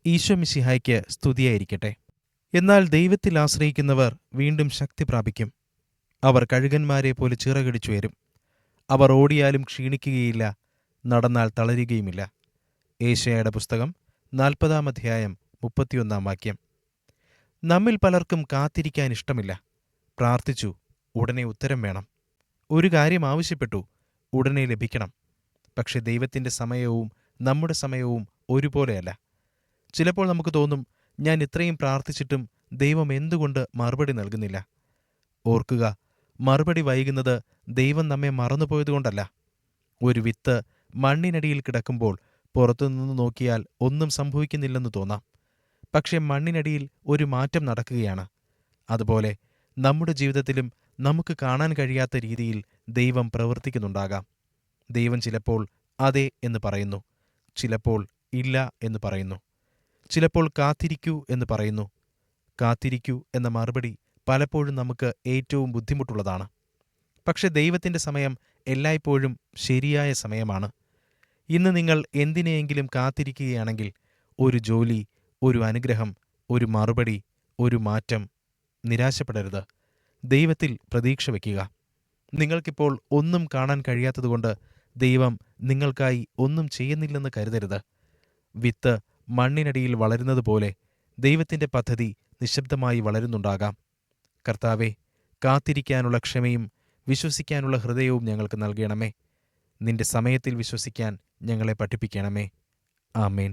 ഈശോ മിശിഹായ്ക്ക് സ്തുതിയായിരിക്കട്ടെ. എന്നാൽ ദൈവത്തിൽ ആശ്രയിക്കുന്നവർ വീണ്ടും ശക്തി പ്രാപിക്കും. അവർ കഴുകന്മാരെ പോലെ ചിറകടിച്ചുയരും. അവർ ഓടിയാലും ക്ഷീണിക്കുകയില്ല, നടന്നാൽ തളരുകയുമില്ല. ഏശയ്യായുടെ പുസ്തകം 40-ാം അധ്യായം 31-ാം വാക്യം. നമ്മിൽ പലർക്കും കാത്തിരിക്കാൻ ഇഷ്ടമില്ല. പ്രാർത്ഥിച്ചു, ഉടനെ ഉത്തരം വേണം. ഒരു കാര്യം ആവശ്യപ്പെട്ടു, ഉടനെ ലഭിക്കണം. പക്ഷെ ദൈവത്തിൻ്റെ സമയവും നമ്മുടെ സമയവും ഒരുപോലെയല്ല. ചിലപ്പോൾ നമുക്ക് തോന്നും, ഞാൻ ഇത്രയും പ്രാർത്ഥിച്ചിട്ടും ദൈവം എന്തുകൊണ്ട് മറുപടി നൽകുന്നില്ല? ഓർക്കുക, മറുപടി വൈകുന്നത് ദൈവം നമ്മെ മറന്നുപോയതുകൊണ്ടല്ല. ഒരു വിത്ത് മണ്ണിനടിയിൽ കിടക്കുമ്പോൾ പുറത്തുനിന്ന് നോക്കിയാൽ ഒന്നും സംഭവിക്കുന്നില്ലെന്ന് തോന്നാം. പക്ഷെ മണ്ണിനടിയിൽ ഒരു മാറ്റം നടക്കുകയാണ്. അതുപോലെ നമ്മുടെ ജീവിതത്തിലും നമുക്ക് കാണാൻ കഴിയാത്ത രീതിയിൽ ദൈവം പ്രവർത്തിക്കുന്നുണ്ടാകാം. ദൈവം ചിലപ്പോൾ അതെ എന്ന് പറയുന്നു, ചിലപ്പോൾ ഇല്ല എന്ന് പറയുന്നു, ചിലപ്പോൾ കാത്തിരിക്കൂ എന്ന് പറയുന്നു. കാത്തിരിക്കൂ എന്ന മറുപടി പലപ്പോഴും നമുക്ക് ഏറ്റവും ബുദ്ധിമുട്ടുള്ളതാണ്. പക്ഷെ ദൈവത്തിൻ്റെ സമയം എല്ലായ്പ്പോഴും ശരിയായ സമയമാണ്. ഇന്ന് നിങ്ങൾ എന്തിനെയെങ്കിലും കാത്തിരിക്കുകയാണെങ്കിൽ, ഒരു ജോലി, ഒരു അനുഗ്രഹം, ഒരു മറുപടി, ഒരു മാറ്റം, നിരാശപ്പെടരുത്. ദൈവത്തിൽ പ്രതീക്ഷ വയ്ക്കുക. നിങ്ങൾക്കിപ്പോൾ ഒന്നും കാണാൻ കഴിയാത്തതുകൊണ്ട് ദൈവം നിങ്ങൾക്കായി ഒന്നും ചെയ്യുന്നില്ലെന്ന് കരുതരുത്. വിത്ത് മണ്ണിനടിയിൽ വളരുന്നതുപോലെ ദൈവത്തിൻ്റെ പദ്ധതി നിശബ്ദമായി വളരുന്നുണ്ടാകാം. കർത്താവേ, കാത്തിരിക്കാനുള്ള ക്ഷമയും വിശ്വസിക്കാനുള്ള ഹൃദയവും ഞങ്ങൾക്ക് നൽകണമേ. നിന്റെ സമയത്തിൽ വിശ്വസിക്കാൻ ഞങ്ങളെ പഠിപ്പിക്കണമേ. ആമേൻ.